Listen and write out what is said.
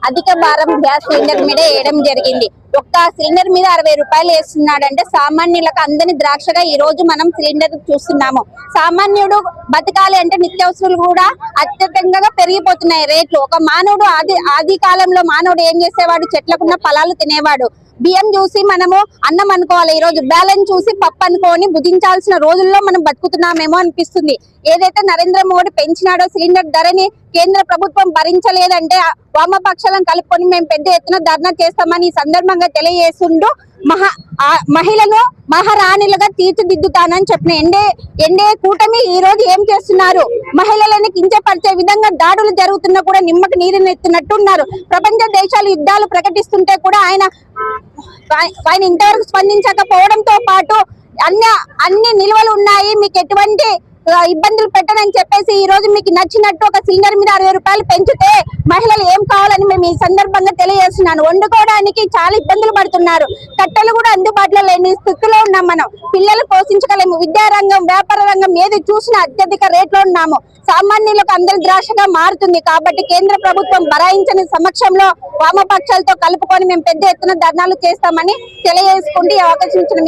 అధిక భారం gas cylinder మీద వేయడం జరిగింది. ఒక్క సిలిండర్ మీద 60 రూపాయలు వేస్తున్నాడంటే సామాన్యులకు అందని ద్రాక్షగా ఈ రోజు మనం సిలిండర్ చూస్తున్నాము. సామాన్యుడు బతకాలి అంటే నిత్యావసరాలు కూడా అత్యధికంగా పెరిగిపోతున్నాయి రేట్లు. ఒక మానవుడు ఆది కాలంలో మానవుడు ఏం చేసేవాడు? చెట్లకున్న ఫలాలు తినేవాడు. బియ్యం చూసి మనము అన్నం అనుకోవాలి, ఈ రోజు బ్యాలెన్స్ చూసి పప్పు అనుకోని భుజించాల్సిన రోజుల్లో మనం బతుకుతున్నామేమో అనిపిస్తుంది. ఏదైతే నరేంద్ర మోడీ పెంచినాడో సిలిండర్ ధరని కేంద్ర ప్రభుత్వం భరించలేదంటే వామపక్షాలను కలుపుకొని మేము పెద్ద ఎత్తున ధర్నా చేస్తామని ఈ సందర్భంగా తెలియజేస్తుంటూ మహిళను మహారాణులుగా తీర్చిదిద్దుతానని చెప్పిన ఎన్డీఏ కూటమి ఈ రోజు ఏం చేస్తున్నారు? మహిళలను కించపరిచే విధంగా దాడులు జరుగుతున్నా కూడా నిమ్మకు నీరునెత్తినట్టు ఉన్నారు. ప్రపంచ దేశాలు యుద్ధాలు ప్రకటిస్తుంటే కూడా ఆయన ఇంతవరకు స్పందించకపోవడంతో పాటు అన్ని నిల్వలు ఉన్నాయి, మీకు ఎటువంటి ఇబ్బందులు పెట్టనని చెప్పేసి ఈ రోజు మీకు నచ్చినట్టు ఒక సిలిండర్ మీద 60 రూపాయలు పెంచితే మహిళలు ఏం కావాలని మేము ఈ సందర్భంగా తెలియజేస్తున్నాను. వండుకోవడానికి చాలా ఇబ్బందులు పడుతున్నారు. కట్టెలు కూడా అందుబాటులో లేని స్థితిలో ఉన్నాం. మనం పిల్లలు పోషించగలేము. విద్యారంగం, వ్యాపార రంగం ఏది చూసినా అత్యధిక రేట్లో ఉన్నాము. సామాన్యులకు అందరి ద్రాక్షగా మారుతుంది. కాబట్టి కేంద్ర ప్రభుత్వం భరాయించని సమక్షంలో వామపక్షాలతో కలుపుకొని మేము పెద్ద ఎత్తున ధర్నాలు చేస్తామని తెలియజేసుకుంటూ అవకాశం ఇచ్చిన